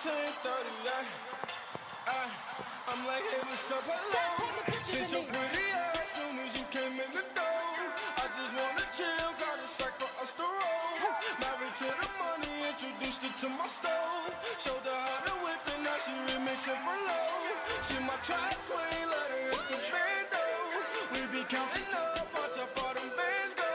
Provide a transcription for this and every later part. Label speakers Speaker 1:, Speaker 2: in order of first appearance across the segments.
Speaker 1: 10:30, I'm like, hey, what's up, hello? Sent your pretty ass soon as you came in the door. I just wanna chill, got a sack for us to roll. Married to the money, introduced her to my stove. Showed her how to whip it, now she remixing for low. She my track queen, let her hit the bando. We be counting up, watch how far them bands go.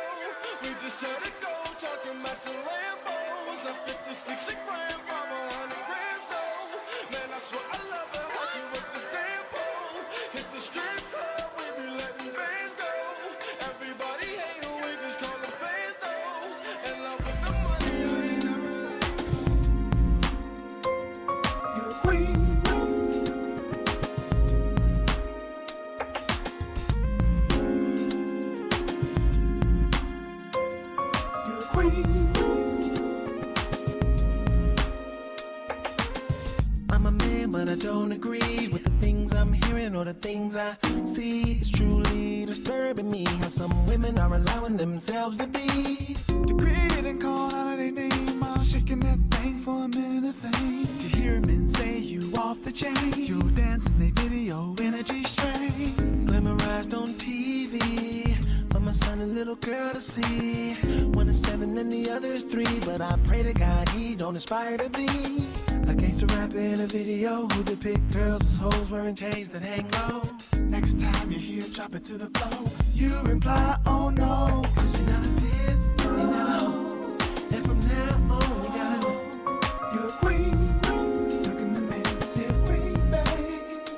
Speaker 1: We just set it go, talking about the Lambos. I'm 56 a gram, 500 grams though. Man, I swear I love her, how she with the damn pole. Hit the strip club, we be letting bands go. Everybody hate her, we just call them fans though. In love with the money, I ain't never you're a queen. You're a queen.
Speaker 2: I'm a man, but I don't agree with the things I'm hearing or the things I see. It's truly disturbing me how some women are allowing themselves to be
Speaker 3: degraded and called out of their name. I'm shaking that thing for a minute of fame. To hear men say you off the chain, you dance in their video, energy strain.
Speaker 2: glamorized on TV for my son and little girl to see. One is 7 and the other is 3, but I pray to God he don't aspire to be a gangster rapper in a video who depict girls as hoes wearing chains that hang low.
Speaker 3: Next time you hear drop it to the floor, you reply, oh no.
Speaker 2: Cause you're not a bitch, you're not a hoe, and from now on you gotta know
Speaker 3: You're a queen. Look in the mirror and say, queen, babe.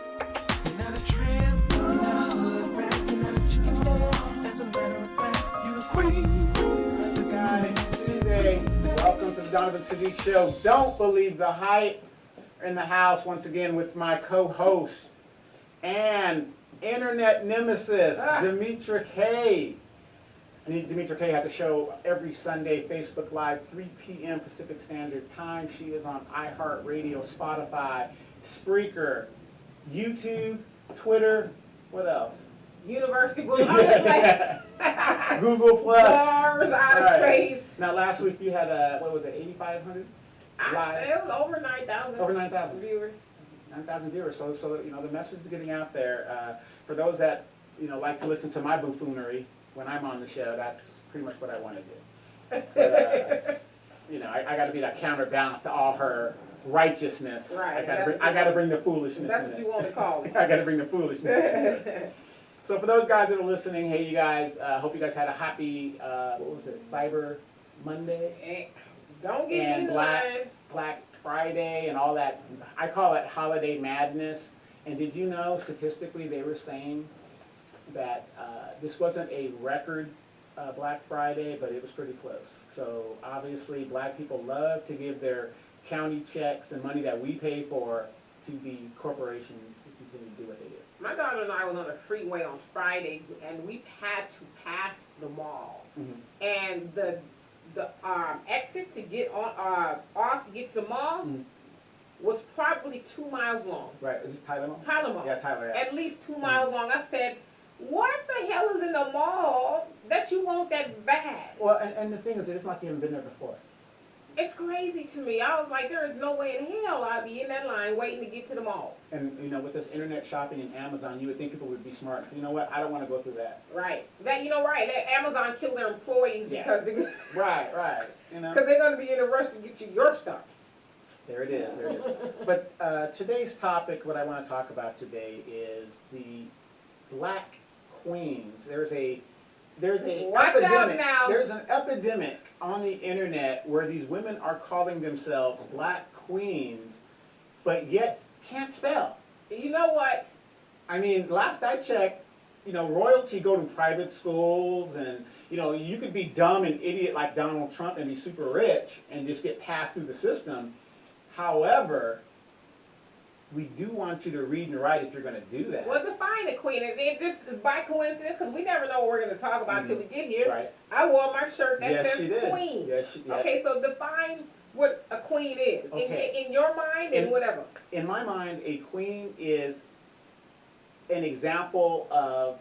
Speaker 2: you're not a tramp, you're not a hood rat, you're not a chicken head. As a matter of fact,
Speaker 3: You're a queen. Look in the mirror and say,
Speaker 4: Today,
Speaker 3: queen, babe.
Speaker 4: welcome to the Donovan City Show. Don't believe the hype. In the house once again with my co-host and internet nemesis, Demetra K. Demetra K has a show every Sunday, Facebook Live, 3 p.m. Pacific Standard Time. She is on iHeartRadio, Spotify, Spreaker, YouTube, Twitter, what else?
Speaker 5: University Boulevard,
Speaker 4: Google Plus.
Speaker 5: Mars, outer
Speaker 4: Right.
Speaker 5: space.
Speaker 4: Now last week you had, what was it, 8,500?
Speaker 5: It was over 9,000.
Speaker 4: Over 9,000.
Speaker 5: viewers.
Speaker 4: 9,000 viewers. So you know the message is getting out there. For those that like to listen to my buffoonery when I'm on the show, that's pretty much what I want to do. But, I got to be that counterbalance to all her righteousness.
Speaker 5: Right.
Speaker 4: I got to bring the foolishness.
Speaker 5: That's
Speaker 4: in
Speaker 5: what
Speaker 4: it.
Speaker 5: you want to call it.
Speaker 4: I got to bring the foolishness. in it. So for those guys that are listening, hey, you guys, hope you guys had a happy what was it, Cyber Monday.
Speaker 5: Don't get
Speaker 4: And
Speaker 5: me in
Speaker 4: Black Friday and all that. I call it holiday madness. And did you know, statistically, they were saying that this wasn't a record Black Friday, but it was pretty close. So obviously, black people love to give their county checks and money that we pay for to the corporations to continue to do what they do.
Speaker 5: My daughter and I was on the freeway on Friday, and we had to pass the mall.
Speaker 4: Mm-hmm.
Speaker 5: And the exit to get on off to get to the mall
Speaker 4: Mhm.
Speaker 5: was probably 2 miles long.
Speaker 4: Right, is this Tyler Mall?
Speaker 5: Tyler Mall.
Speaker 4: Yeah, Tyler, yeah.
Speaker 5: At least 2 miles long. I said, what the hell is in the mall that you want that bad?
Speaker 4: Well, and the thing is, it's like you haven't been there before.
Speaker 5: It's crazy to me. I was like, there is no way in hell I'd be in that line waiting to get to the mall.
Speaker 4: And, with this internet shopping and Amazon, you would think people would be smart. So you know what? I don't want to go through that.
Speaker 5: Right. That right. That Amazon killed their employees
Speaker 4: Yeah.
Speaker 5: because
Speaker 4: Right.
Speaker 5: they're going to be in a rush to get you your stuff.
Speaker 4: There it is. But today's topic, what I want to talk about today is the black queens. There's a
Speaker 5: Watch out
Speaker 4: epidemic.
Speaker 5: now.
Speaker 4: There's an epidemic on the internet where these women are calling themselves black queens, but yet can't spell.
Speaker 5: You know what?
Speaker 4: I mean, last I checked, royalty go to private schools, and you could be dumb and idiot like Donald Trump and be super rich and just get passed through the system. However, we do want you to read and write if you're going to do that.
Speaker 5: Well, define a queen. And this is by coincidence, because we never know what we're going to talk about until we get here.
Speaker 4: Right.
Speaker 5: I wore my shirt that
Speaker 4: Yes,
Speaker 5: says
Speaker 4: she did.
Speaker 5: queen.
Speaker 4: Yes, she did.
Speaker 5: Okay, so define what a queen is
Speaker 4: Okay.
Speaker 5: in your mind and whatever.
Speaker 4: In my mind, a queen is an example of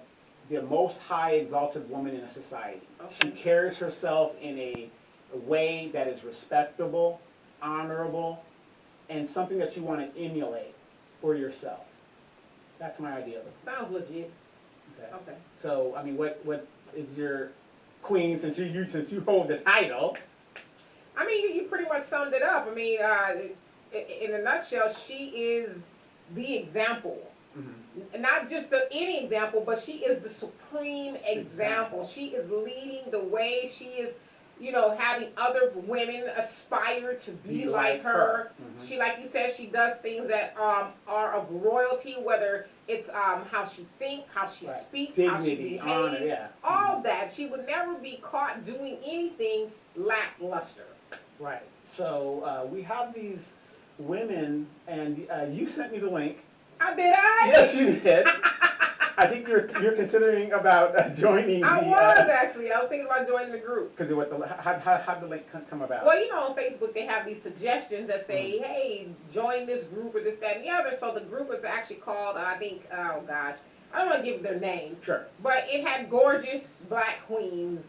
Speaker 4: the most high exalted woman in a society.
Speaker 5: Okay.
Speaker 4: She carries herself in a way that is respectable, honorable, and something that you want to emulate for yourself. That's my idea of it.
Speaker 5: Sounds legit.
Speaker 4: Okay.
Speaker 5: Okay.
Speaker 4: So, I mean, what is your queen, since you hold the title?
Speaker 5: I mean, you pretty much summed it up. I mean, in a nutshell, she is the example. Not just any example, but she is the supreme example. She is leading the way. She is, having other women aspire to be like her. She, like you said, she does things that are of royalty, whether it's how she thinks, how she speaks, how she
Speaker 4: Dignity,
Speaker 5: behaves,
Speaker 4: honor, yeah.
Speaker 5: all that. She would never be caught doing anything lackluster.
Speaker 4: Right. So we have these women, and you sent me the link.
Speaker 5: Did I?
Speaker 4: Yes, you did. I think you're considering about joining.
Speaker 5: I was actually. I was thinking about joining the group.
Speaker 4: Because how did the link come about?
Speaker 5: Well, on Facebook they have these suggestions that say, "Hey, join this group or this, that, and the other." So the group is actually called, I think, oh gosh, I don't want to give their names.
Speaker 4: Sure.
Speaker 5: But it had gorgeous black queens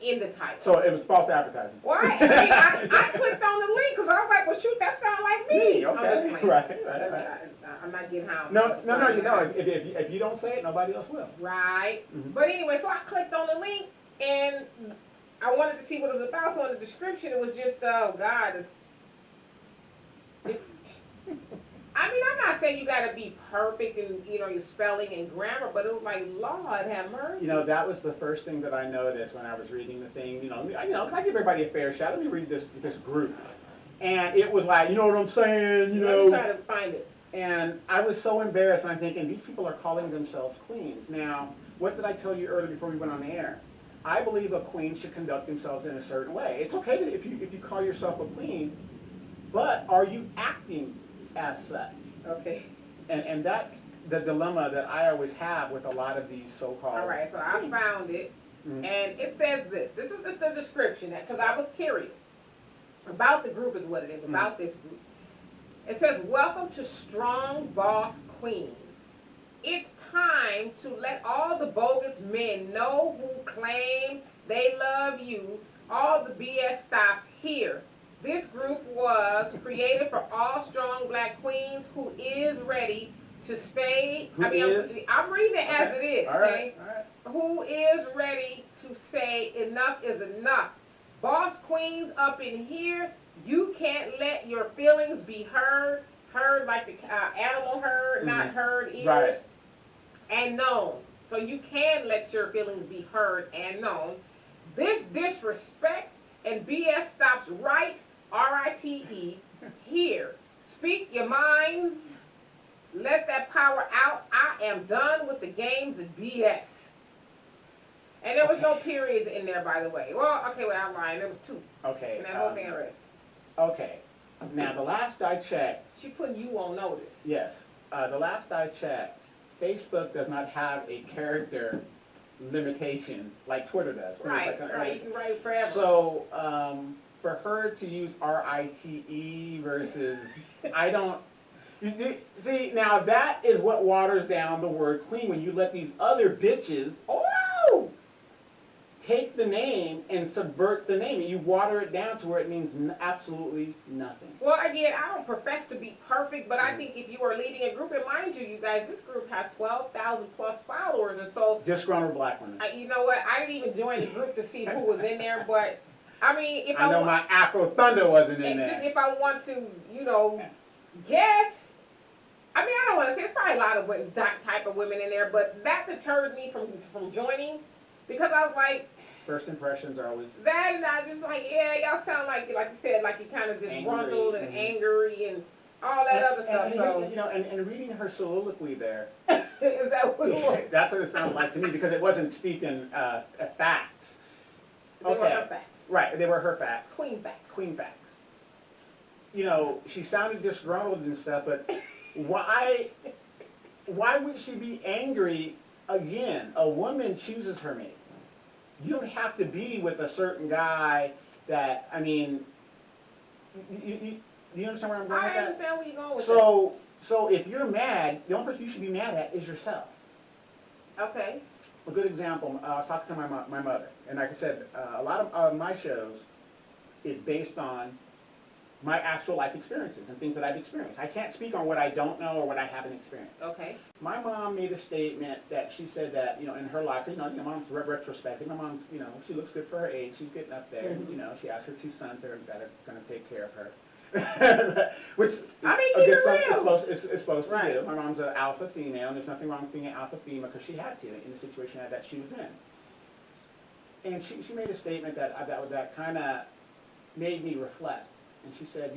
Speaker 5: in the title.
Speaker 4: So it was false advertising.
Speaker 5: Well, I clicked on the link because I was like, well, shoot, that sounds like me. I'm just
Speaker 4: Okay.
Speaker 5: playing.
Speaker 4: Right.
Speaker 5: I'm not getting how.
Speaker 4: No. If you don't say it, nobody else will.
Speaker 5: Right. But anyway, so I clicked on the link and I wanted to see what it was about. So in the description, it was just, oh God. I mean, I'm not saying you got to be perfect in, your spelling and grammar, but it was like, Lord have mercy.
Speaker 4: That was the first thing that I noticed when I was reading the thing. I give everybody a fair shot. Let me read this group. And it was like, you know what I'm saying?
Speaker 5: Let me try to find it.
Speaker 4: And I was so embarrassed, and I'm thinking, these people are calling themselves queens. Now, what did I tell you earlier before we went on the air? I believe a queen should conduct themselves in a certain way. It's okay that if you call yourself a queen, but are you acting as such?
Speaker 5: Okay.
Speaker 4: And that's the dilemma that I always have with a lot of these so-called.
Speaker 5: All right, so I found it, and it says this. This is just the description, because I was curious about the group is what it is, about this group. It says, welcome to Strong Boss Queens. It's time to let all the bogus men know who claim they love you. All the BS stops here. This group was created for all strong black queens who is ready to stay. I'm reading it as it is.
Speaker 4: All right.
Speaker 5: Who is ready to say enough is enough. Boss queens up in here, you can't let your feelings be heard like the animal herd, not heard ears,
Speaker 4: Right.
Speaker 5: and known. So you can let your feelings be heard and known. This disrespect and BS stops right, RITE, here. Speak your minds. Let that power out. I am done with the games and BS. And there was no periods in there, by the way. Well, okay, I'm lying. There was 2.
Speaker 4: Okay.
Speaker 5: And that whole thing I read.
Speaker 4: Okay. Now, the last I checked,
Speaker 5: She putting you on notice.
Speaker 4: yes, the last I checked, Facebook does not have a character limitation like Twitter does.
Speaker 5: Right. You can write forever.
Speaker 4: So, for her to use RITE versus, I don't, see, now that is what waters down the word queen, when you let these other bitches, take the name and subvert the name, and you water it down to where it means absolutely nothing.
Speaker 5: Well, again, I don't profess to be perfect, but I think if you are leading a group, and mind you guys, this group has 12,000 plus followers, and so,
Speaker 4: Disgruntled black women.
Speaker 5: you know what, I didn't even join the group to see who was in there, but, I mean, if
Speaker 4: I know my Afro Thunder wasn't in
Speaker 5: and just
Speaker 4: there.
Speaker 5: if I want to, guess, I mean, I don't want to say, it's probably a lot of that type of women in there, but that deterred me from joining, because I was like,
Speaker 4: First impressions are always,
Speaker 5: that, and I just like, yeah, y'all sound like you said, like you kind of disgruntled and angry and all that other stuff.
Speaker 4: and reading her soliloquy there,
Speaker 5: Is that what it was?
Speaker 4: that's what it sounded like to me, because it wasn't steeped in facts.
Speaker 5: They were her facts.
Speaker 4: Right, they were her facts.
Speaker 5: Queen facts.
Speaker 4: Queen facts. She sounded disgruntled and stuff, but why would she be angry again? A woman chooses her mate. You don't have to be with a certain guy that, I mean, you understand where I'm going with
Speaker 5: I
Speaker 4: that?
Speaker 5: understand where you're going with
Speaker 4: So if you're mad, the only person you should be mad at is yourself.
Speaker 5: that. Okay.
Speaker 4: A good example, I was talking to my mother, and like I said, a lot of my shows is based on my actual life experiences and things that I've experienced. I can't speak on what I don't know or what I haven't experienced.
Speaker 5: Okay.
Speaker 4: My mom made a statement that she said that, in her life, mom's retrospective. My mom's, she looks good for her age. She's getting up there. She has her 2 sons that are going to take care of her. Which,
Speaker 5: I mean,
Speaker 4: a
Speaker 5: keep
Speaker 4: good
Speaker 5: it
Speaker 4: son
Speaker 5: real.
Speaker 4: is supposed
Speaker 5: Right.
Speaker 4: to do. My mom's an alpha female, and there's nothing wrong with being an alpha female because she had to in the situation that she was in. And she made a statement that kind of made me reflect. And she said,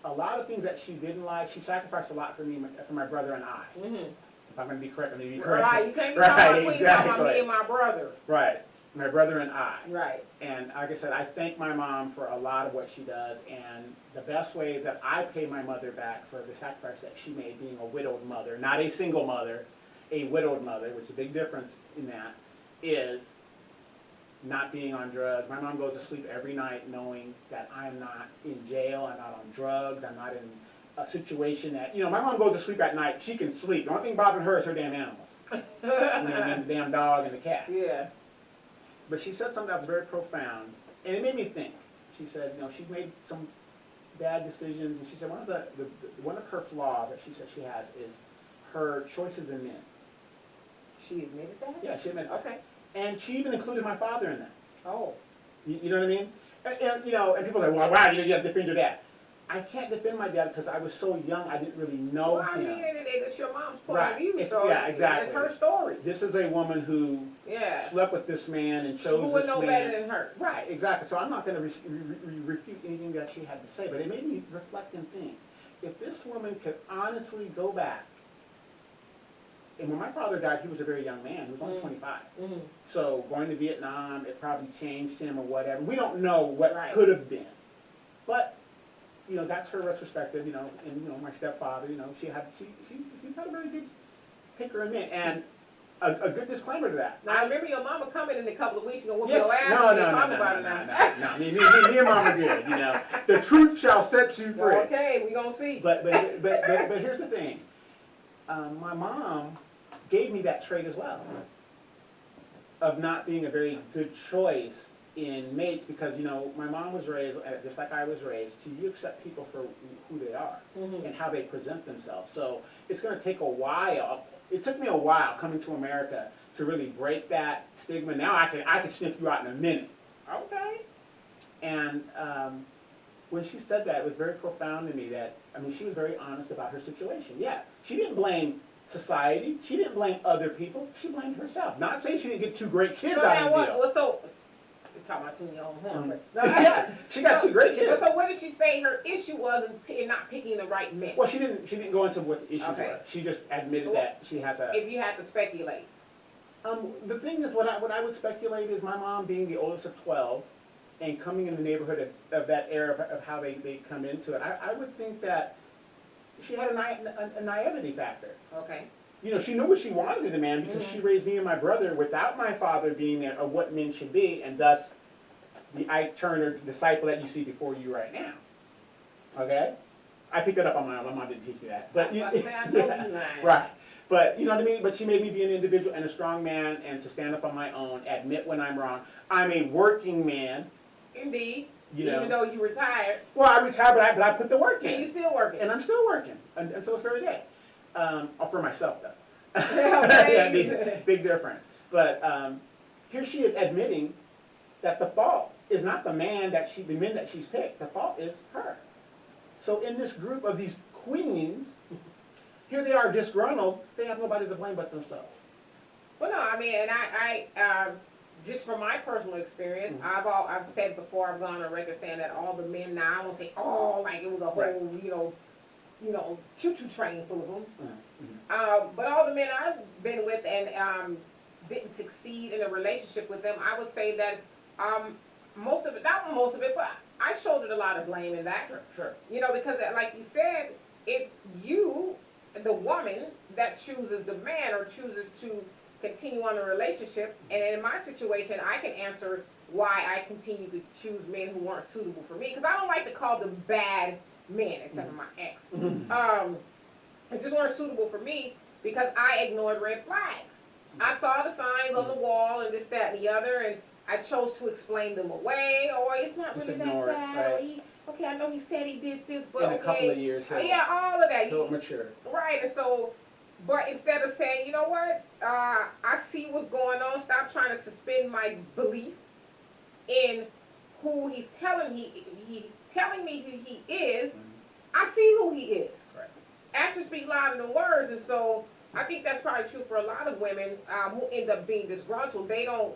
Speaker 4: a lot of things that she didn't like, she sacrificed a lot for me, for my brother and I.
Speaker 5: Mm-hmm.
Speaker 4: If I'm going to be correct, I'm going to be correct.
Speaker 5: Right, you can't be talking about Queen, talking about me
Speaker 4: exactly.
Speaker 5: and my brother.
Speaker 4: Right, my brother and I.
Speaker 5: Right.
Speaker 4: And like I said, I thank my mom for a lot of what she does, and the best way that I pay my mother back for the sacrifice that she made being a widowed mother, not a single mother, a widowed mother, which is a big difference in that, is not being on drugs. My mom goes to sleep every night knowing that I'm not in jail, I'm not on drugs, I'm not in a situation that, my mom goes to sleep at night, she can sleep. The only thing bothering her is her damn animals. And the damn dog and the cat.
Speaker 5: Yeah.
Speaker 4: But she said something that was very profound, and it made me think. She said, she's made some bad decisions, and she said one of her flaws that she said she has is her choices in men.
Speaker 5: She admitted that?
Speaker 4: Yeah, she admitted that.
Speaker 5: Okay.
Speaker 4: And she even included my father in that.
Speaker 5: Oh.
Speaker 4: You know what I mean? And people are like, well, wow, you have to defend your dad. I can't defend my dad because I was so young, I didn't really know
Speaker 5: Well, I
Speaker 4: him.
Speaker 5: mean, it's your mom's point
Speaker 4: Right.
Speaker 5: of view,
Speaker 4: It's-
Speaker 5: so
Speaker 4: yeah, exactly.
Speaker 5: it's her story.
Speaker 4: This is a woman who
Speaker 5: Yeah.
Speaker 4: slept with this man and chose
Speaker 5: Who would
Speaker 4: this
Speaker 5: know
Speaker 4: man.
Speaker 5: better than her?
Speaker 4: Right, exactly. So I'm not going to refute anything that she had to say, but it made me reflect and think. If this woman could honestly go back, and when my father died, he was a very young man. He was only 25.
Speaker 5: Mm-hmm.
Speaker 4: So going to Vietnam, it probably changed him or whatever. We don't know what
Speaker 5: Right.
Speaker 4: could have been. But, that's her retrospective, and, my stepfather, she had a very good picker and mint. And a good disclaimer to that.
Speaker 5: Now, I remember your mama coming in a couple of weeks ago with
Speaker 4: Yes.
Speaker 5: your ass
Speaker 4: No,
Speaker 5: and
Speaker 4: no,
Speaker 5: talk
Speaker 4: no,
Speaker 5: about
Speaker 4: no,
Speaker 5: it
Speaker 4: no,
Speaker 5: now.
Speaker 4: no. Me and mom are good, The truth shall set you free.
Speaker 5: Okay, we gonna see.
Speaker 4: But here's the thing. My mom gave me that trait as well of not being a very good choice in mates because, my mom was raised, just like I was raised, you accept people for who they are
Speaker 5: Mhm.
Speaker 4: and how they present themselves. So it's going to take a while. It took me a while coming to America to really break that stigma. Now I can sniff you out in a minute.
Speaker 5: Okay.
Speaker 4: And when she said that, it was very profound to me she was very honest about her situation. Yeah, she didn't blame society. She didn't blame other people. She blamed herself. Not saying she didn't get 2 great kids
Speaker 5: So
Speaker 4: out
Speaker 5: now
Speaker 4: of the
Speaker 5: what?
Speaker 4: deal.
Speaker 5: Well, so we're talking about tuning your own horn, but
Speaker 4: Yeah, she got 2 great kids.
Speaker 5: So what did she say her issue was in not picking the right men?
Speaker 4: Well, she didn't go into what the issues
Speaker 5: Okay.
Speaker 4: were. She just admitted that she has a.
Speaker 5: If you had to speculate.
Speaker 4: The thing is, what I would speculate is my mom being the oldest of 12 and coming in the neighborhood of that era of how they come into it. I would think that she had a naivety factor.
Speaker 5: Okay.
Speaker 4: She knew what she wanted in a man because she raised me and my brother without my father being there of what men should be, and thus the Ike Turner disciple that you see before you right now. Okay? I picked it up on my own. My mom didn't teach me that. But
Speaker 5: I was about to say, I know you lying.
Speaker 4: right. But you know what I mean? But she made me be an individual and a strong man and to stand up on my own, admit when I'm wrong. I'm a working man.
Speaker 5: Indeed.
Speaker 4: You know.
Speaker 5: Even though you retired.
Speaker 4: Well, I retired, but I put the work in.
Speaker 5: And you still working.
Speaker 4: And I'm still working until this very day. For myself, though.
Speaker 5: Okay.
Speaker 4: Yeah, big difference. But here she is admitting that the fault is not the men that she's picked. The fault is her. So in this group of these queens, here they are disgruntled. They have nobody to blame but themselves.
Speaker 5: Well, no, I mean, and I just from my personal experience, I've said before, I've gone on record saying that all the men now, I won't say all, like it was a whole,
Speaker 4: Right.
Speaker 5: choo-choo train full of them.
Speaker 4: Mm-hmm.
Speaker 5: But all the men I've been with and didn't succeed in a relationship with them, I would say that most of it, not most of it, but I shouldered a lot of blame in that.
Speaker 4: Sure.
Speaker 5: Because like you said, it's you, the woman, that chooses the man or chooses to continue on a relationship. And in my situation, I can answer why I continue to choose men who weren't suitable for me. Because I don't like to call them bad men, except for my ex. They just weren't suitable for me because I ignored red flags. I saw the signs on the wall and this, that, and the other, and I chose to explain them away, or it's not
Speaker 4: Just
Speaker 5: really
Speaker 4: ignore it,
Speaker 5: that bad, or
Speaker 4: right.
Speaker 5: okay, I know he said he did this, but
Speaker 4: In a
Speaker 5: okay.
Speaker 4: couple of years,
Speaker 5: Yeah, all of that.
Speaker 4: he'll mature.
Speaker 5: Right, and so, but instead of saying, you know what, I see what's going on, stop trying to suspend my belief in who he's telling telling me who he is. I see who he is.
Speaker 4: Right.
Speaker 5: Actions speak louder than words, and so I think that's probably true for a lot of women who end up being disgruntled. They don't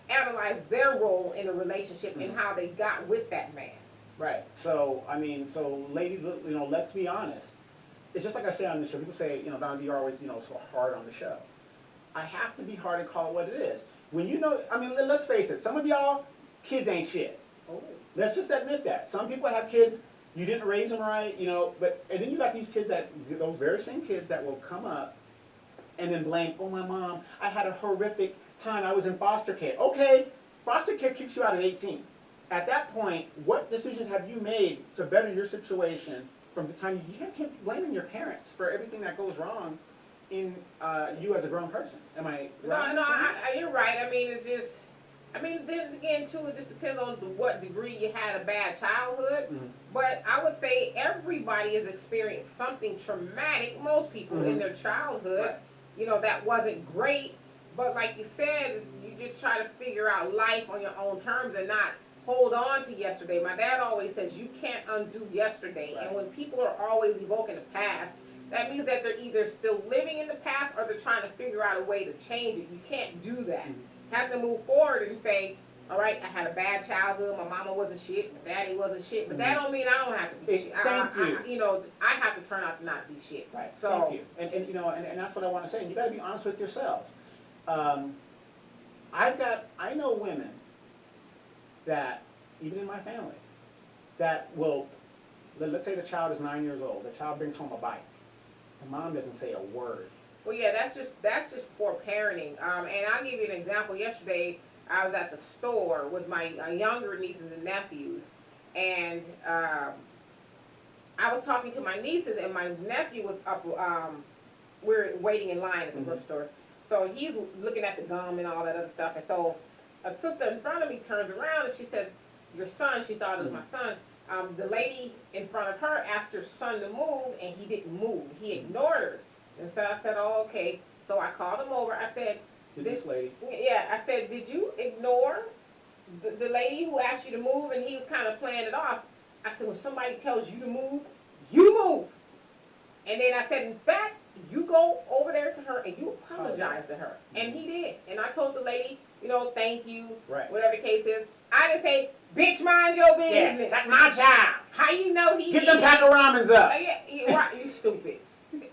Speaker 5: analyze their role in a relationship and how they got with that man.
Speaker 4: Right. So, I mean, so ladies, you know, let's be honest. It's just like I say on the show. People say, you know, Don, you're always, you know, so hard on the show. I have to be hard and call it what it is. When you know, I mean, let's face it. Some of y'all, kids ain't shit.
Speaker 5: Oh.
Speaker 4: Let's just admit that. Some people have kids, you didn't raise them right, you know, but, and then you got these kids those very same kids that will come up and then blame, oh, my mom, I had a horrific time, I was in foster care. Okay, foster care kicks you out at 18. At that point, what decisions have you made to better your situation from the time you can't keep blaming your parents for everything that goes wrong in you as a grown person? Am I right?
Speaker 5: No, you're right. I mean, it's just, I mean, then again, too, it just depends on what degree you had a bad childhood.
Speaker 4: Mm-hmm.
Speaker 5: But I would say everybody has experienced something traumatic, most people in their childhood,
Speaker 4: Right.
Speaker 5: you know, that wasn't great. But like you said, you just try to figure out life on your own terms and not hold on to yesterday. My dad always says you can't undo yesterday.
Speaker 4: Right.
Speaker 5: And when people are always evoking the past, that means that they're either still living in the past or they're trying to figure out a way to change it. You can't do that. Have to move forward and say, all right, I had a bad childhood. My mama wasn't shit. My daddy wasn't shit. But that don't mean I don't have to be shit.
Speaker 4: Thank you.
Speaker 5: You know, I have to turn out to not be shit.
Speaker 4: Right.
Speaker 5: So,
Speaker 4: Thank you. And you know, and that's what I want to say. You got to be honest with yourselves. I know women that, even in my family, that will, let's say the child is 9 years old. The child brings home a bike. The mom doesn't say a word.
Speaker 5: well, yeah, that's just poor parenting. And I'll give you an example. Yesterday, I was at the store with my younger nieces and nephews, and I was talking to my nieces, and my nephew was up. We're waiting in line at the grocery store, so he's looking at the gum and all that other stuff. And so a sister in front of me turns around and she says, "Your son." She thought it was my son. The lady in front of her asked her son to move, and he didn't move. He ignored her. And so I said, "Oh, okay." So I called him over. I said,
Speaker 4: This lady.
Speaker 5: Yeah, I said, "Did you ignore the lady who asked you to move?" And he was kind of playing it off. I said, "When somebody tells you to move, you move." And then I said, "In fact, you go over there to her and you apologize to her." And he did. And I told the lady, you know, thank you,
Speaker 4: Right.
Speaker 5: whatever the case is. I didn't say, "Bitch, mind your business.
Speaker 4: Yeah.
Speaker 5: That's my child." How you know he
Speaker 4: Get them pack of ramens up.
Speaker 5: Yeah, you right, you stupid.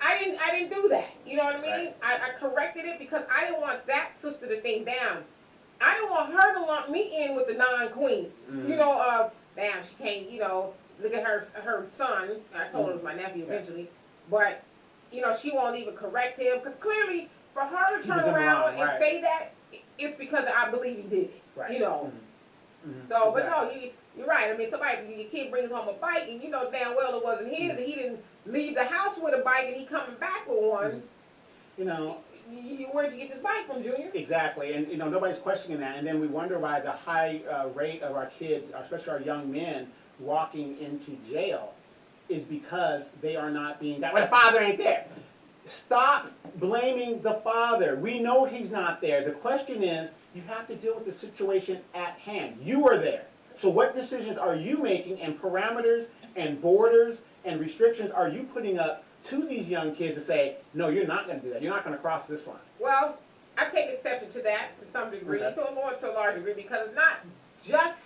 Speaker 5: I didn't do that. You know what I mean?
Speaker 4: Right.
Speaker 5: I corrected it because I didn't want that sister to think down. I didn't want her to lump me in with the non-queens. You know, damn, she can't, you know, look at her son. I told her it was my nephew eventually. But, you know, she won't even correct him. Because clearly, for her to
Speaker 4: He
Speaker 5: turn
Speaker 4: was in the
Speaker 5: around
Speaker 4: wrong,
Speaker 5: and
Speaker 4: right.
Speaker 5: say that, it's because I believe he did it.
Speaker 4: Right.
Speaker 5: You know. So, but no, you're right. I mean, your kid brings home a bike, and you know damn well it wasn't his, and he didn't leave the house with a bike, and he coming back with one.
Speaker 4: You know,
Speaker 5: Where'd you get this bike from, Junior?
Speaker 4: exactly, and you know nobody's questioning that, and then we wonder why the high rate of our kids, especially our young men, walking into jail, is because they are not being that. Well, the father ain't there. Stop blaming the father. We know he's not there. The question is, you have to deal with the situation at hand. You are there. So what decisions are you making, and parameters and borders and restrictions are you putting up to these young kids to say, no, you're not going to do that. You're not going to cross this line.
Speaker 5: Well, I take exception to that to some degree,
Speaker 4: Okay.
Speaker 5: to a large degree, because it's not just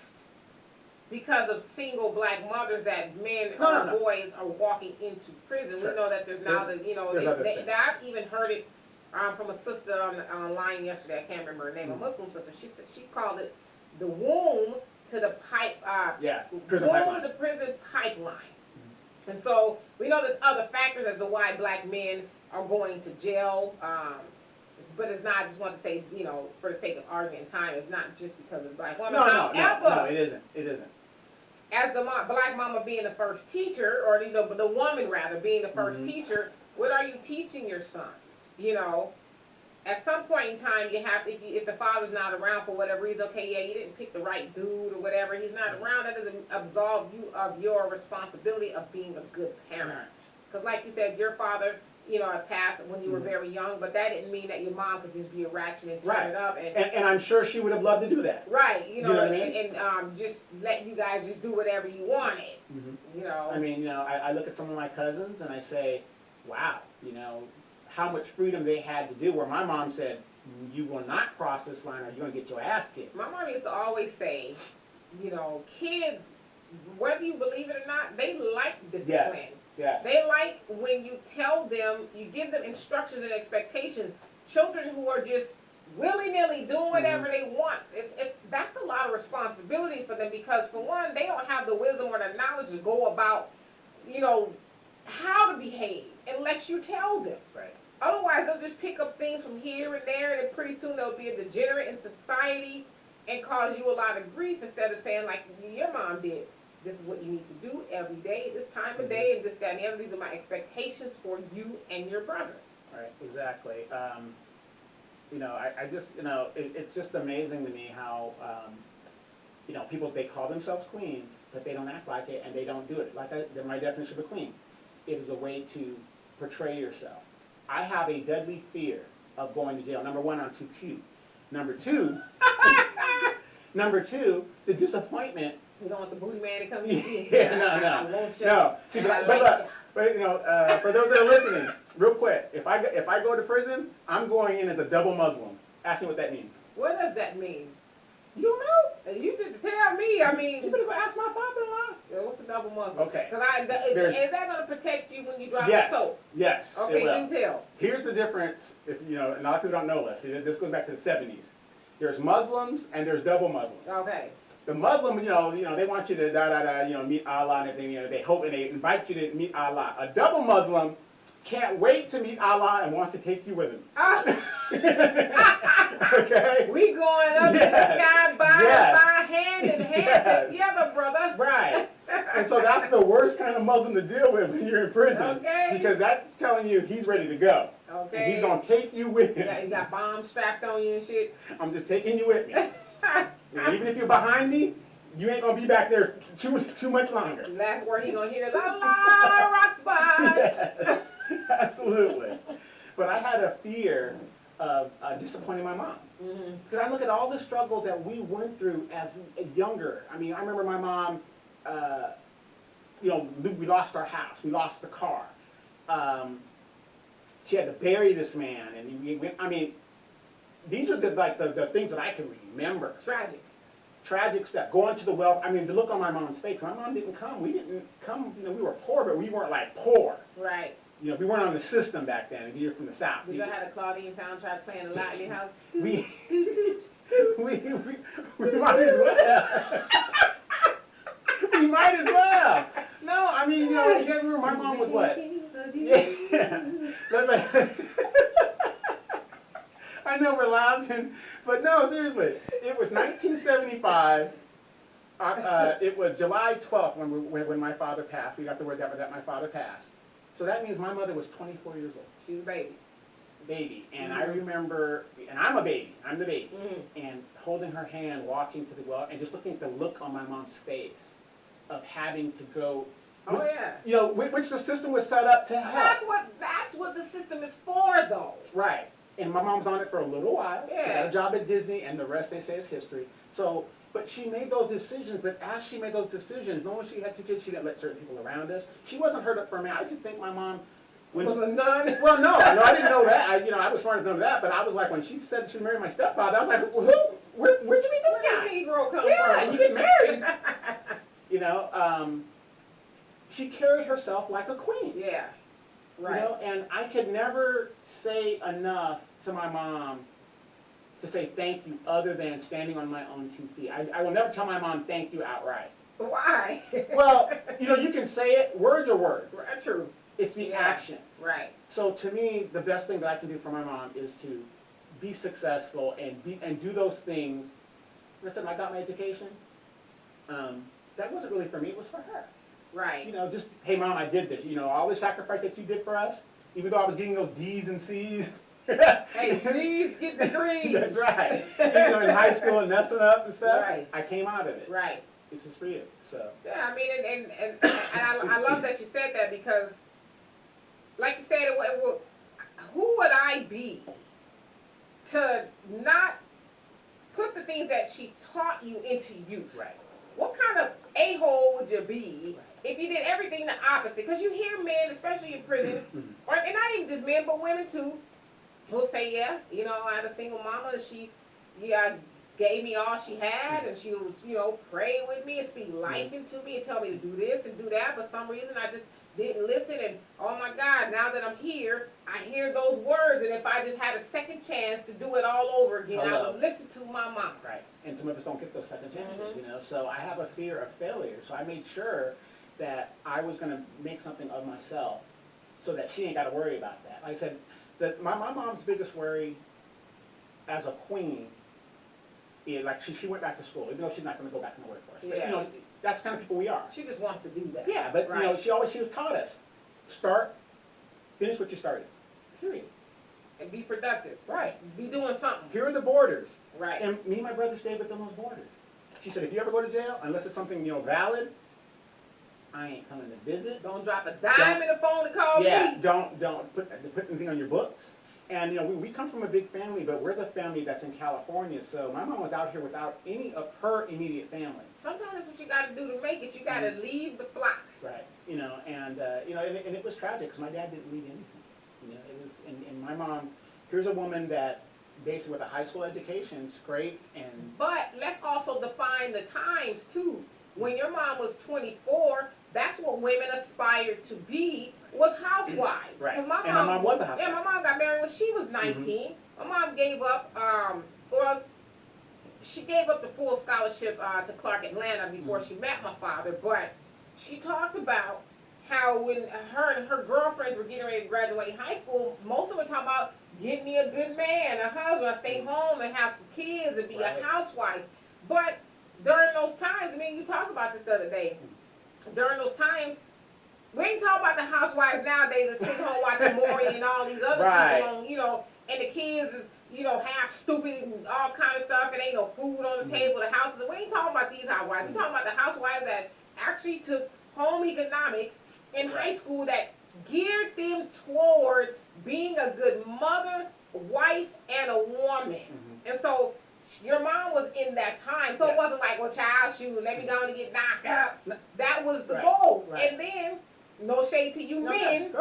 Speaker 5: because of single black mothers that men or
Speaker 4: No.
Speaker 5: boys are walking into prison.
Speaker 4: Sure.
Speaker 5: We know that there's now that, you know,
Speaker 4: There's other things.
Speaker 5: I've even heard it from a sister online yesterday. I can't remember her name, a Muslim sister. She said she called it the womb to the pipe.
Speaker 4: Yeah, prison
Speaker 5: womb
Speaker 4: pipeline.
Speaker 5: to the prison pipeline. And so we know there's other factors as to why black men are going to jail. But it's not, I just want to say, you know, for the sake of argument and time, it's not just because of black women.
Speaker 4: No,
Speaker 5: However,
Speaker 4: it isn't. It isn't.
Speaker 5: as the black mama being the first teacher, or the woman rather being the first teacher, what are you teaching your sons? You know, at some point in time, you have to, if the father's not around for whatever reason, okay, yeah, you didn't pick the right dude or whatever, he's not around, that doesn't absolve you of your responsibility of being a good parent. Because like you said, your father, you know, had passed when you were very young, but that didn't mean that your mom could just be a ratchet and turn it up.
Speaker 4: And I'm sure she would have loved to do that.
Speaker 5: Right, you know,
Speaker 4: You know what I
Speaker 5: and just let you guys just do whatever you wanted, you know.
Speaker 4: I mean, you know, I look at some of my cousins and I say, wow, you know, how much freedom they had to do, where my mom said, you will not cross this line or you're going to get your ass kicked.
Speaker 5: My mom used to always say, you know, kids, whether you believe it or not, they like discipline.
Speaker 4: Yes.
Speaker 5: They like when you tell them, you give them instructions and expectations. Children who are just willy-nilly doing whatever they want, that's a lot of responsibility for them, because for one, they don't have the wisdom or the knowledge to go about, you know, how to behave unless you tell them.
Speaker 4: Right.
Speaker 5: Otherwise, they'll just pick up things from here and there, and pretty soon they'll be a degenerate in society and cause you a lot of grief, instead of saying, like your mom did, this is what you need to do every day, this time of day, and this, that, and the other. These are my expectations for you and your brother.
Speaker 4: Right, exactly. You know, I just, you know, it's just amazing to me how, you know, people, they call themselves queens, but they don't act like it, and they don't do it. Like my definition of a queen, it is a way to portray yourself. I have a deadly fear of going to jail. Number one, I'm too cute. Number two, the disappointment.
Speaker 5: You don't want the booty man to come in.
Speaker 4: No. See, but you know, for those that are listening, real quick, if I go to prison, I'm going in as a double Muslim. Ask me what that means.
Speaker 5: What does that mean?
Speaker 4: You don't know?
Speaker 5: You did tell me. I mean,
Speaker 4: You better go ask my father-in-law.
Speaker 5: what's a double Muslim?
Speaker 4: Okay.
Speaker 5: Because is that going to protect you when you drive
Speaker 4: Yes.
Speaker 5: the soap?
Speaker 4: Yes.
Speaker 5: Okay,
Speaker 4: it will.
Speaker 5: you can tell.
Speaker 4: Here's the difference. If you know, and a lot of people don't know this. This goes back to the 70s. There's Muslims and there's double Muslims.
Speaker 5: Okay.
Speaker 4: The Muslim, you know, they want you to you know, meet Allah and everything. You know, they hope and they invite you to meet Allah. A double Muslim can't wait to meet Allah and wants to take you with him. Okay.
Speaker 5: We going up in the sky by hand in hand together, brother.
Speaker 4: Right. And so that's the worst kind of Muslim to deal with when you're in prison.
Speaker 5: Okay.
Speaker 4: Because that's telling you he's ready to go.
Speaker 5: Okay.
Speaker 4: And he's going to take you with him.
Speaker 5: You got bombs strapped on you and shit.
Speaker 4: I'm just taking you with me. And even if you're behind me, you ain't going to be back there too much longer.
Speaker 5: And that's where he going to hear la la rock by.
Speaker 4: Yes, absolutely. But I had a fear of disappointing my mom. Because I look at all the struggles that we went through as younger. I mean, I remember my mom, you know, we lost our house. We lost the car. She had to bury this man. And I mean, these are the things that I can remember. Tragic stuff. Going to the well. I mean, the look on my mom's face. My mom didn't come. We didn't come. You know, we were poor, but we weren't like poor.
Speaker 5: Right.
Speaker 4: You know, we weren't on the system back then. If you're from the South.
Speaker 5: You had a Claudine soundtrack playing a lot in your house?
Speaker 4: We might as well. We might as well. No, I mean, you know, you gotta remember my mom was what? Yeah. I know we're laughing, but no, seriously. It was 1975. It was July 12th when my father passed. We got the word that my father passed. So that means my mother was 24 years old.
Speaker 5: She was a baby.
Speaker 4: Baby. And I remember, and I'm a baby. I'm the baby. And holding her hand, walking to the well, and just looking at the look on my mom's face of having to go.
Speaker 5: Oh, yeah.
Speaker 4: You know, which the system was set up to help.
Speaker 5: That's what the system is for, though.
Speaker 4: Right. And my mom's on it for a little while.
Speaker 5: Yeah.
Speaker 4: She got a job at Disney, and the rest, they say, is history. So, but she made those decisions, but as she made those decisions, knowing she had two kids, she didn't let certain people around us. She wasn't hurt up for me. I used to think my mom was
Speaker 5: a nun.
Speaker 4: Well, no, I didn't know that. I was smart enough to know that, but I was like, when she said she married my stepfather, I was like, well, where'd you meet this guy?
Speaker 5: Where did Negro come
Speaker 4: Yeah,
Speaker 5: from?
Speaker 4: you get married. You know, she carried herself like a queen.
Speaker 5: Yeah. Right.
Speaker 4: You know, and I could never say enough to my mom to say thank you other than standing on my own 2 feet. I will never tell my mom thank you outright.
Speaker 5: Why?
Speaker 4: Well, you know, you can say it, words are words.
Speaker 5: Right, true.
Speaker 4: It's the action.
Speaker 5: Right.
Speaker 4: So to me, the best thing that I can do for my mom is to be successful and do those things. Listen, I got my education. That wasn't really for me, it was for her.
Speaker 5: Right.
Speaker 4: You know, just, hey mom, I did this. You know, all the sacrifice that you did for us, even though I was getting those D's and C's,
Speaker 5: Hey, she's getting degrees.
Speaker 4: That's right. In high school and messing up and stuff.
Speaker 5: Right.
Speaker 4: I came out of it.
Speaker 5: Right.
Speaker 4: This is for you. So.
Speaker 5: Yeah, I mean, and I love that you said that because, like you said, who would I be to not put the things that she taught you into use?
Speaker 4: Right.
Speaker 5: What kind of a-hole would you be if you did everything the opposite? Because you hear men, especially in prison, and not even just men, but women too, who'll say, yeah, I had a single mama, and she gave me all she had, and she was, pray with me and speak life into me and tell me to do this and do that. For some reason, I just didn't listen, and oh my God, now that I'm here, I hear those words, and if I just had a second chance to do it all over again, I would listen to my mama.
Speaker 4: Right. And some of us don't get those second chances, So I have a fear of failure. So I made sure that I was going to make something of myself so that she ain't got to worry about that. Like I said, my mom's biggest worry as a queen is, like, she went back to school, even though she's not going to go back in the workforce. But,
Speaker 5: Yeah.
Speaker 4: that's the kind of people we are.
Speaker 5: She just wants to do that.
Speaker 4: Yeah, but,
Speaker 5: right.
Speaker 4: she was taught us, finish what you started, period.
Speaker 5: And be productive.
Speaker 4: Right.
Speaker 5: Be doing something.
Speaker 4: Here are the borders.
Speaker 5: Right.
Speaker 4: And me and my brother stayed within those borders. She said, if you ever go to jail, unless it's something, valid, I ain't coming to visit.
Speaker 5: Don't drop a dime in the phone to call me.
Speaker 4: Don't put anything on your books. And, we come from a big family, but we're the family that's in California. So my mom was out here without any of her immediate family.
Speaker 5: Sometimes that's what you got to do to make it. You got to leave the flock.
Speaker 4: Right. And it was tragic because my dad didn't leave anything. It was, and my mom, here's a woman that basically with a high school education, scraped and.
Speaker 5: But let's also define the times too. When your mom was 24, that's what women aspired to be, was housewives.
Speaker 4: Right.
Speaker 5: 'Cause my
Speaker 4: And my mom was a housewife.
Speaker 5: Yeah, my mom got married when she was 19. My mom gave up, she gave up the full scholarship to Clark Atlanta before she met my father. But she talked about how when her and her girlfriends were getting ready to graduate high school, most of them were talking about get me a good man, a husband, I stay home and have some kids and be a housewife. But during those times, you talked about this the other day, during those times, we ain't talking about the housewives nowadays that sit home watching Maury and all these other people on, and the kids is, half stupid and all kind of stuff, and ain't no food on the table, the houses. We ain't talking about these housewives. We talking about the housewives that actually took home economics in high school that geared them toward being a good mother, wife, and a woman. And so your mom was in that time, so it wasn't like, well, child, shoot, let me go and get knocked up. That was the goal.
Speaker 4: Right.
Speaker 5: And then, no shade to you men,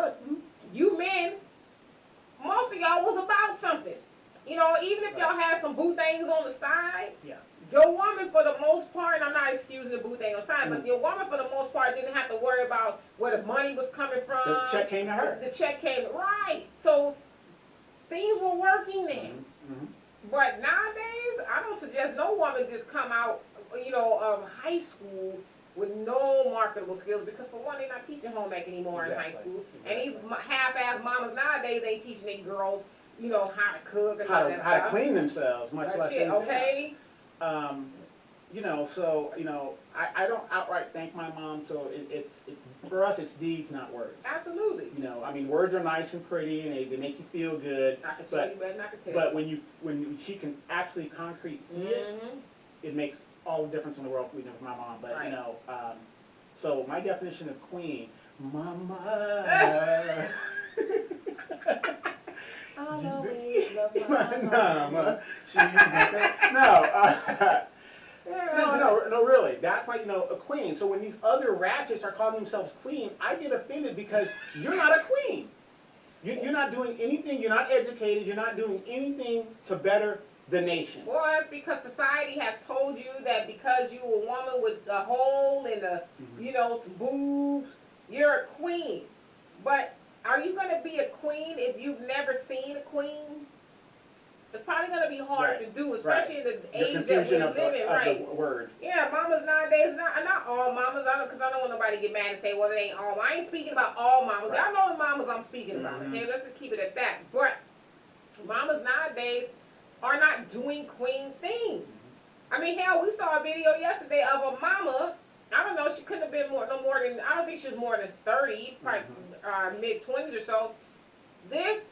Speaker 5: you men, most of y'all was about something. Even if y'all had some boo things on the side, your woman for the most part, and I'm not excusing the boo thing on the side, but your woman for the most part didn't have to worry about where the money was coming from.
Speaker 4: The check came to her.
Speaker 5: The check came, right. So things were working then. But nowadays, I don't suggest no woman just come out, of high school with no marketable skills because for one, they're not teaching home ec anymore in high school. And these half-ass mamas nowadays ain't teaching their girls, how to cook and all that stuff.
Speaker 4: How to clean themselves, much less anything else.
Speaker 5: Okay.
Speaker 4: I don't outright thank my mom, so it's for us, it's deeds, not words.
Speaker 5: Absolutely.
Speaker 4: Words are nice and pretty, and they make you feel good.
Speaker 5: I can show you better than I can tell.
Speaker 4: But when she can actually concrete see it, it makes all the difference in the world for my mom. But
Speaker 5: Right.
Speaker 4: so my definition of queen, mama.
Speaker 5: I'll always love my
Speaker 4: Mama. No, really. That's why, a queen. So when these other ratchets are calling themselves queen, I get offended because you're not a queen. You're not doing anything. You're not educated. You're not doing anything to better the nation.
Speaker 5: Well, that's because society has told you that because you're a woman with a hole and some boobs, you're a queen. But are you going to be a queen if you've never seen a queen? It's probably going to be hard to do, especially in the age that we live in, right?
Speaker 4: The word.
Speaker 5: Yeah, mamas nowadays, not all mamas, because I don't want nobody to get mad and say, well, it ain't all. I ain't speaking about all mamas. Y'all know the mamas I'm speaking about, okay? Let's just keep it at that. But mamas nowadays are not doing queen things. Hell, we saw a video yesterday of a mama. I don't know, she couldn't have been I don't think she was more than 30, probably mid-20s or so. This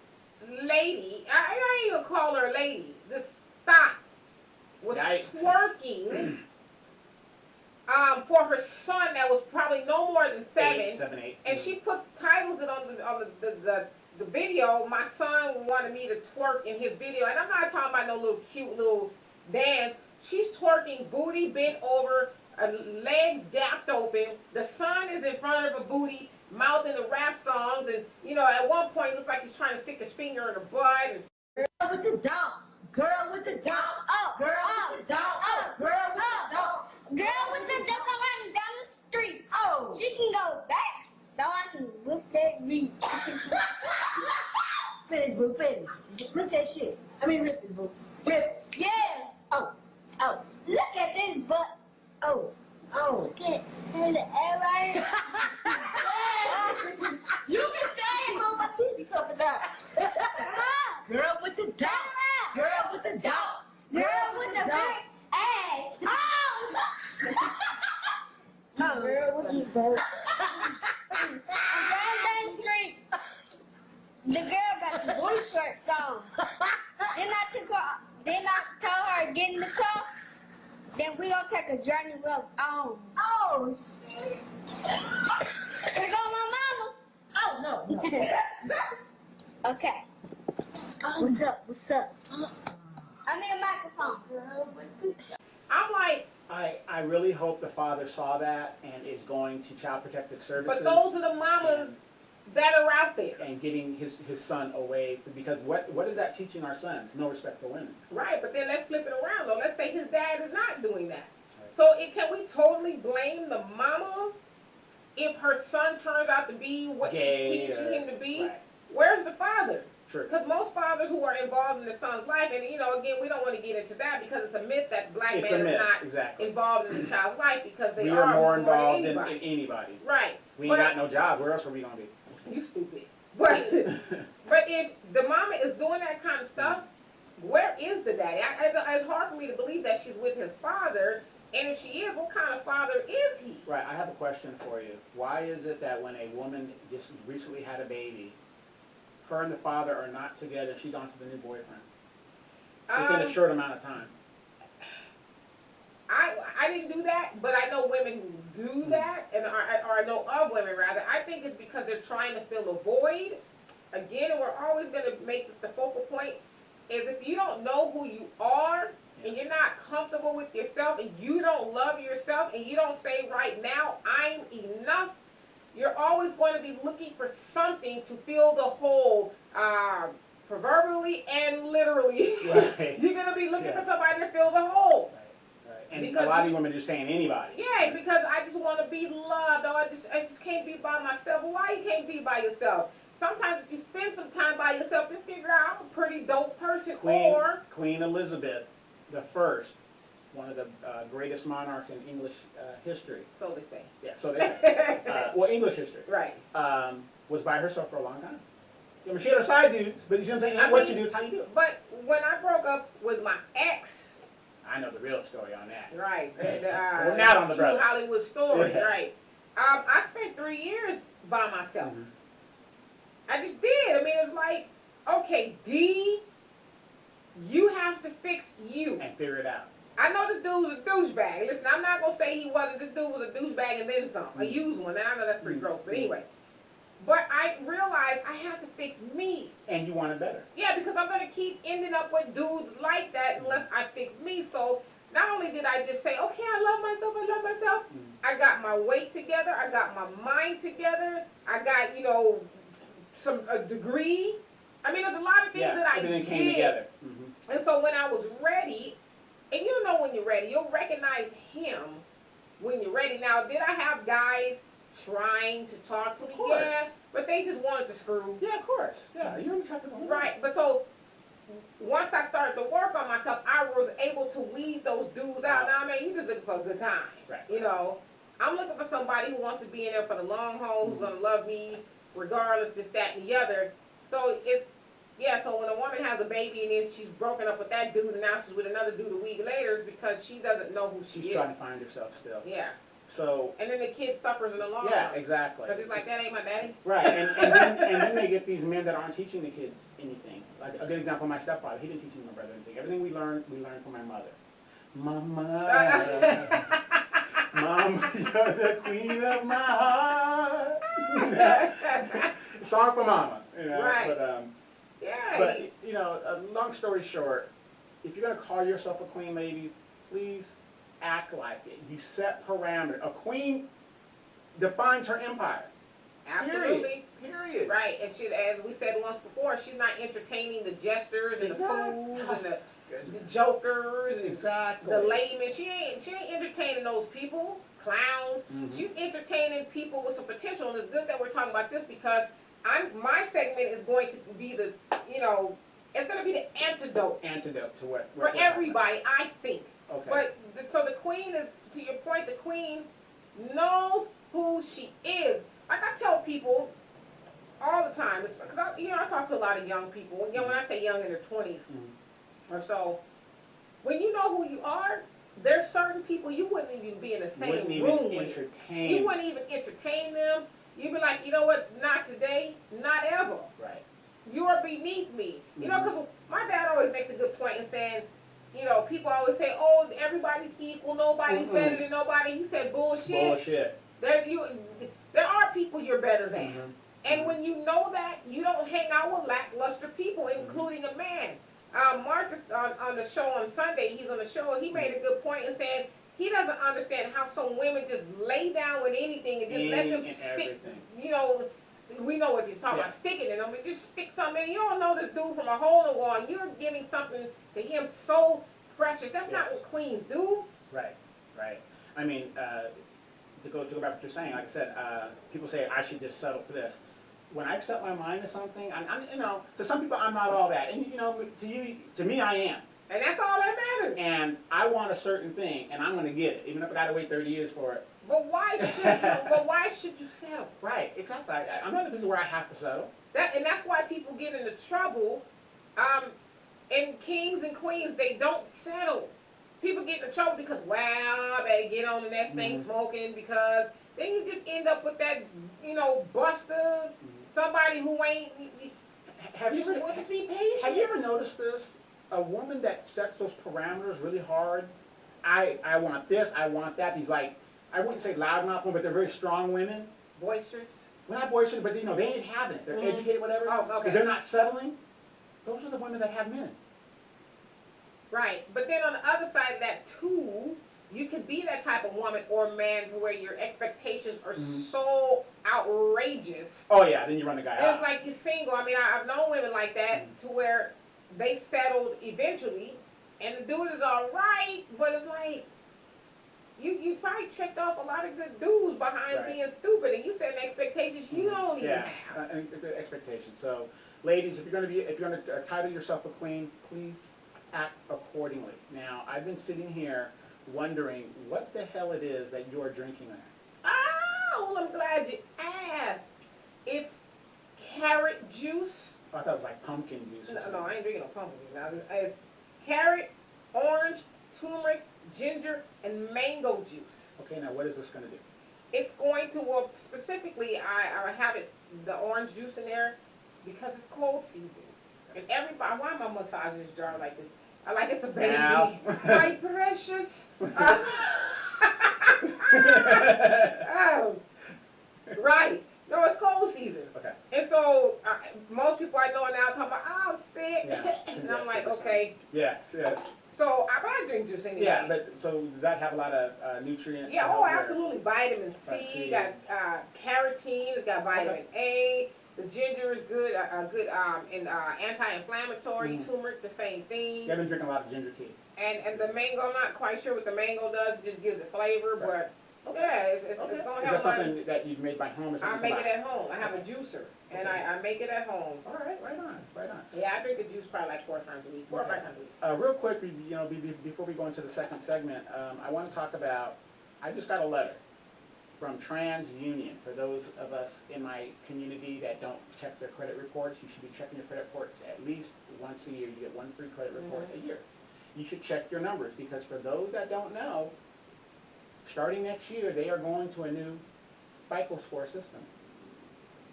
Speaker 5: lady, I ain't even call her a lady, this thought was
Speaker 4: Yikes.
Speaker 5: twerking for her son that was probably no more than 7.
Speaker 4: 7, 8.
Speaker 5: And she puts titles it on the video. My son wanted me to twerk in his video, and I'm not talking about no little cute little dance. She's twerking, booty bent over, legs gapped open. The son is in front of her booty, mouthing the rap songs, and you know, at one point it looks like he's trying to stick his finger in her butt. And
Speaker 6: Girl with the dog. Girl with the dog.
Speaker 7: Oh,
Speaker 6: Girl
Speaker 7: oh,
Speaker 6: with the dog.
Speaker 7: oh,
Speaker 6: Girl with the dog.
Speaker 7: Girl with the duck running down the street.
Speaker 6: Oh.
Speaker 7: She can go back, son, with that meat.
Speaker 6: Finish, boo, finish. Rip that shit. I mean, rip it, boo. Rip it.
Speaker 7: Yeah.
Speaker 6: Oh, oh,
Speaker 7: Look at this butt.
Speaker 6: oh, oh.
Speaker 7: Look at it. Say the airline.
Speaker 6: You can say it, boo, my teeth be coming out.
Speaker 7: Come on.
Speaker 6: Girl with the dog.
Speaker 7: Come on.
Speaker 6: Girl with the dog.
Speaker 7: Girl with the
Speaker 6: dog.
Speaker 7: big ass.
Speaker 6: Oh. Girl with the dog.
Speaker 7: I'm driving down the street. The girl got some blue shorts on. Then I told her to get in the car. Then we gonna take a journey of our own.
Speaker 6: Oh, shit.
Speaker 7: Here go my
Speaker 6: Oh, no, no.
Speaker 7: mama. Okay. What's up? What's up? I need a microphone.
Speaker 6: Girl with the dog.
Speaker 5: I'm like,
Speaker 4: I really hope the father saw that and is going to Child Protective Services.
Speaker 5: but those are the mamas that are out there.
Speaker 4: And getting his son away, because what is that teaching our sons? No respect for women.
Speaker 5: Right, but then let's flip it around though. Let's say his dad is not doing that. So can we totally blame the mama if her son turns out to be what
Speaker 4: Gay
Speaker 5: she's teaching him to be?
Speaker 4: Right.
Speaker 5: Where's the father?
Speaker 4: True.
Speaker 5: Because most fathers who are involved in their son's life, and you know, again, we don't want to get into that because it's a myth that black
Speaker 4: It's
Speaker 5: men
Speaker 4: a
Speaker 5: are
Speaker 4: myth,
Speaker 5: not
Speaker 4: exactly.
Speaker 5: involved in his child's life because they
Speaker 4: We
Speaker 5: are
Speaker 4: are more involved
Speaker 5: than
Speaker 4: in
Speaker 5: anybody.
Speaker 4: anybody.
Speaker 5: Right.
Speaker 4: We
Speaker 5: But
Speaker 4: ain't got no job. Where else are we gonna be?
Speaker 5: You stupid. But if the mama is doing that kind of stuff, where is the daddy? It's hard for me to believe that she's with his father. And if she is, what kind of father is he?
Speaker 4: Right, I have a question for you. Why is it that when a woman just recently had a baby, her and the father are not together, she's on to the new boyfriend? Within a short amount of time.
Speaker 5: I didn't do that, but I know women who do that, and or I know of women rather. I think it's because they're trying to fill a void. Again, and we're always going to make this the focal point, is if you don't know who you are, and you're not comfortable with yourself, and you don't love yourself, and you don't say right now, I'm enough, you're always going to be looking for something to fill the hole, proverbially and literally.
Speaker 4: Right.
Speaker 5: You're going to be looking
Speaker 4: Yeah.
Speaker 5: for somebody to fill the hole.
Speaker 4: Right. And
Speaker 5: Because
Speaker 4: a lot of
Speaker 5: you-
Speaker 4: you women are just saying anybody.
Speaker 5: Yeah, because I just want to be loved. Or I just can't be by myself. Well, why you can't be by yourself? Sometimes if you spend some time by yourself, you figure out I'm a pretty dope person. Or
Speaker 4: Queen Elizabeth the First, one of the greatest monarchs in English history.
Speaker 5: so they say.
Speaker 4: Yeah, so they say. Well, English history.
Speaker 5: Right.
Speaker 4: Was by herself for a long time. I mean, she had her side dudes, but you see what I'm saying? What you do is how you do it.
Speaker 5: But when I broke up with my ex,
Speaker 4: I know the real story on that.
Speaker 5: right,
Speaker 4: We're not on the
Speaker 5: true
Speaker 4: brother.
Speaker 5: Hollywood story,
Speaker 4: Yeah.
Speaker 5: right? I spent 3 years by myself.
Speaker 4: Mhm.
Speaker 5: I just did. I mean, it was like, okay, D, you have to fix you.
Speaker 4: And figure it out.
Speaker 5: I know this dude was a douchebag. Listen, I'm not gonna say he wasn't. This dude was a douchebag and then some. A used one, and I know that's pretty gross. But anyway, but I realized I have to fix me.
Speaker 4: And you want it better.
Speaker 5: Yeah, because I'm gonna keep ending up with dudes like that unless I fix me. So not only did I just say, okay, I love myself, I got my weight together, I got my mind together, I got, you know, a degree. I mean, there's a lot of things that I
Speaker 4: everything
Speaker 5: did.
Speaker 4: came together. Mhm.
Speaker 5: And so when I was ready, and you know when you're ready, you'll recognize him when you're ready. Now, did I have guys trying to talk to me?
Speaker 4: course.
Speaker 5: Yeah, but they just wanted to screw.
Speaker 4: Yeah, of course. Yeah, you're in trouble.
Speaker 5: Right, but so once I started to work on myself, I was able to weed those dudes out. Now, I mean, you just looking for a good time.
Speaker 4: Right.
Speaker 5: You know, I'm looking for somebody who wants to be in there for the long haul, who's going to love me regardless, this, that, and the other. So it's, yeah, so when a woman has a baby and then she's broken up with that dude and now she's with another dude a week later, it's because she doesn't know who she
Speaker 4: She's
Speaker 5: is.
Speaker 4: trying to find herself still.
Speaker 5: Yeah.
Speaker 4: So,
Speaker 5: And then the kid suffers in the long
Speaker 4: yeah,
Speaker 5: run.
Speaker 4: exactly.
Speaker 5: Because he's like, that ain't my daddy.
Speaker 4: Right, and then they get these men that aren't teaching the kids anything. Like a good example, my stepfather, he didn't teach me my brother anything. Everything we learned from my mother. Mama, Mama, you're the queen of my heart. Song for Mama, you know.
Speaker 5: Right.
Speaker 4: But,
Speaker 5: Yeah.
Speaker 4: you know, long story short, if you're gonna call yourself a queen, ladies, please act like it. You set parameters. A queen defines her empire.
Speaker 5: Absolutely.
Speaker 4: Period.
Speaker 5: Right, and she, as we said once before, she's not entertaining the jesters and the fools and the jokers and
Speaker 4: Exactly.
Speaker 5: the laymen. She ain't entertaining those people, clowns.
Speaker 4: Mhm.
Speaker 5: She's entertaining people with some potential, and it's good that we're talking about this because my segment is going to be the, you know, it's going to be the antidote
Speaker 4: Antidote to what?
Speaker 5: for everybody, I think.
Speaker 4: Okay.
Speaker 5: But so the queen is, to your point, the queen knows who she is. Like I tell people all the time, because I talk to a lot of young people. You know, when I say young, in their 20s or so, when you know who you are, there's certain people you wouldn't even be in the same
Speaker 4: Wouldn't
Speaker 5: room
Speaker 4: even
Speaker 5: with.
Speaker 4: entertain.
Speaker 5: You wouldn't even entertain them. You'd be like, you know what? Not today, not ever.
Speaker 4: Right.
Speaker 5: You are beneath me. You know, because my dad always makes a good point in saying, you know, people always say, oh, everybody's equal, nobody's better than nobody. He said, bullshit.
Speaker 4: Bullshit.
Speaker 5: There are people you're better than.
Speaker 4: Mhm.
Speaker 5: And when you know that, you don't hang out with lackluster people, including a man. Marcus, on the show on Sunday, he's on the show, he made a good point in saying he doesn't understand how some women just lay down with anything and just let them
Speaker 4: And
Speaker 5: stick,
Speaker 4: everything.
Speaker 5: you know, we know what you're talking
Speaker 4: Yeah.
Speaker 5: about, sticking in them. Just stick something in. You don't know this dude from a hole in the wall, and you're giving something to him so precious. That's not
Speaker 4: Yes.
Speaker 5: what queens do.
Speaker 4: Right. Right. I mean, to go back to what you're saying, like I said, people say I should just settle for this. When I set my mind to something, I'm you know, to some people I'm not all that, and you know, to me I am.
Speaker 5: And that's all that matters.
Speaker 4: And I want a certain thing, and I'm going to get it, even if I got to wait 30 years for it.
Speaker 5: But why should you settle?
Speaker 4: Right, exactly. I'm not in a position where I have to settle.
Speaker 5: And that's why people get into trouble. And kings and queens, they don't settle. People get into trouble because, well, I better get on the next thing smoking, because then you just end up with that, you know, buster, somebody who ain't.
Speaker 4: Have you ever,
Speaker 5: Just be patient.
Speaker 4: have you ever noticed this? A woman that sets those parameters really hard. I want this, I want that. These, like, I wouldn't say loudmouth women, but they're very strong women.
Speaker 5: Boisterous.
Speaker 4: Well, not boisterous, but you know, they ain't having it. They're educated, whatever.
Speaker 5: Oh, okay.
Speaker 4: But they're not settling. Those are the women that have men.
Speaker 5: Right. But then on the other side of that, too, you can be that type of woman or man to where your expectations are so outrageous.
Speaker 4: Oh yeah, then you run the guy
Speaker 5: It's
Speaker 4: out.
Speaker 5: like you're single. I mean, I've known women like that to where they settled eventually, and the dude is all right, but it's like, you probably checked off a lot of good dudes behind
Speaker 4: Right.
Speaker 5: being stupid, and you setting expectations you don't even
Speaker 4: Yeah,
Speaker 5: have.
Speaker 4: and the expectations. So, ladies, if you're going to title yourself a queen, please act accordingly. Now, I've been sitting here wondering what the hell it is that you're drinking there.
Speaker 5: Oh, well, I'm glad you asked. It's carrot juice.
Speaker 4: I thought it was like pumpkin juice. or
Speaker 5: No, I
Speaker 4: something.
Speaker 5: ain't drinking no pumpkin juice. Now, it's carrot, orange, turmeric, ginger, and mango juice.
Speaker 4: Okay, now what is this going to do?
Speaker 5: It's going to, well, specifically, I have it, the orange juice in there, because it's cold season. And everybody, why am I massaging this jar like this? I like it's a baby.
Speaker 4: Now.
Speaker 5: My precious. Oh, right. No, it's cold season.
Speaker 4: Okay.
Speaker 5: And so, most people I know now talking about, oh, I'm sick.
Speaker 4: Yeah.
Speaker 5: And I'm
Speaker 4: Yes,
Speaker 5: like,
Speaker 4: yes.
Speaker 5: okay.
Speaker 4: Yes, yes.
Speaker 5: So, I drink juice anyway.
Speaker 4: Yeah, but so does that have a lot of nutrients?
Speaker 5: Yeah,
Speaker 4: to
Speaker 5: oh,
Speaker 4: help your-
Speaker 5: absolutely. Vitamin
Speaker 4: Vitamin
Speaker 5: C,
Speaker 4: C.
Speaker 5: got carotene, it's got vitamin A. The ginger is good, anti-inflammatory. Turmeric, the same thing.
Speaker 4: Yeah, I've been drinking a lot of ginger tea.
Speaker 5: And the mango, I'm not quite sure what the mango does. It just gives it flavor,
Speaker 4: Right.
Speaker 5: but yeah, it's
Speaker 4: Okay.
Speaker 5: going to
Speaker 4: Is
Speaker 5: have
Speaker 4: that
Speaker 5: a lot.
Speaker 4: something that you've made by home or
Speaker 5: I
Speaker 4: something?
Speaker 5: make it at home. I have a juicer, and
Speaker 4: Okay.
Speaker 5: I make it at home.
Speaker 4: All right, right on, right on.
Speaker 5: Yeah, I drink the juice probably like 4 times a week, 4 or 5 times a week.
Speaker 4: Real quick, before we go into the second segment, I want to talk about, I just got a letter from TransUnion. For those of us in my community that don't check their credit reports, you should be checking your credit reports at least once a year. You get 1 free credit report a year. You should check your numbers, because for those that don't know, starting next year, they are going to a new FICO score system.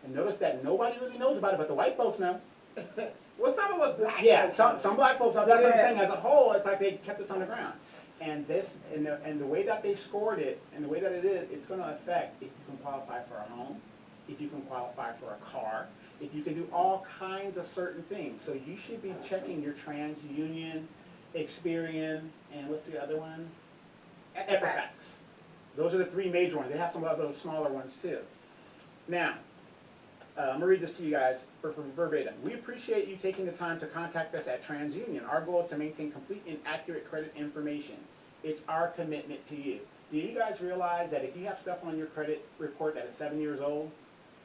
Speaker 4: And notice that nobody really knows about it, but the white folks know.
Speaker 5: Well, some of us black.
Speaker 4: Yeah,
Speaker 5: folks
Speaker 4: some black folks, that's what I'm
Speaker 5: Yeah.
Speaker 4: saying, as a whole, it's like they kept this on the ground. And this, and the way that they scored it, and the way that it is, it's gonna affect if you can qualify for a home, if you can qualify for a car, if you can do all kinds of certain things. So you should be checking your TransUnion, Experian, and what's the other one? Equifax. Those are the three major ones. They have some of those smaller ones too. Now, I'm gonna read this to you guys for verbatim. We appreciate you taking the time to contact us at TransUnion. Our goal is to maintain complete and accurate credit information. It's our commitment to you. Do you guys realize that if you have stuff on your credit report that is 7 years old,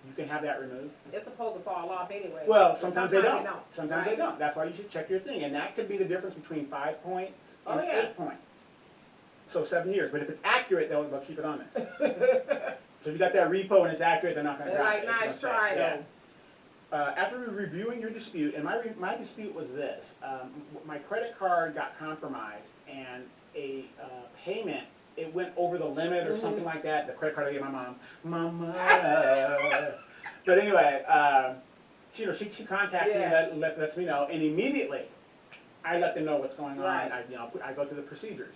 Speaker 4: you can have that removed?
Speaker 5: It's supposed to fall off anyway.
Speaker 4: Well,
Speaker 5: But
Speaker 4: sometimes they don't.
Speaker 5: Right.
Speaker 4: Sometimes they don't. That's why you should check your thing. And that could be the difference between 5 points and
Speaker 5: Oh, yeah.
Speaker 4: 8 points. So 7 years. But if it's accurate, they'll keep it on there. So if you got that repo and it's accurate, they're not going to
Speaker 5: They're
Speaker 4: drop
Speaker 5: like,
Speaker 4: it.
Speaker 5: nice
Speaker 4: It's gonna
Speaker 5: try,
Speaker 4: stay. After reviewing your dispute, and my dispute was this, my credit card got compromised and a payment, it went over the limit or something like that, the credit card I gave my mom. But anyway, she contacts me and lets me know, and immediately I let them know what's going on.
Speaker 5: Right.
Speaker 4: I go through the procedures.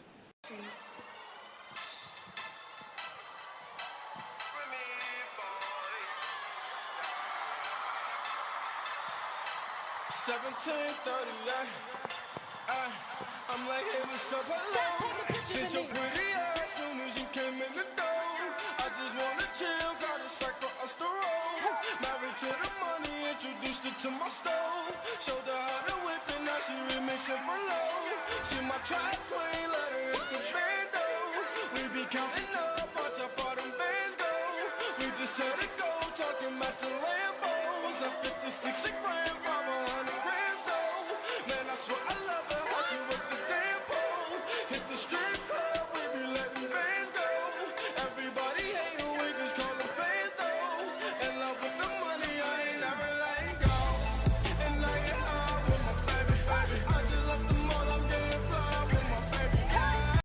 Speaker 1: 17:38. I'm like, hey, what's up, hello? Since your pretty ass soon as you came in the door. I just wanna chill, got a sack for us to roll. Married to the money, introduced her to my stove. Showed her how to whip it, now she remixing for low. She my track queen, let her hit the bando. We be counting up, watch how far them bands go. We just set it go, talking about your Lambos. A 56 a grand,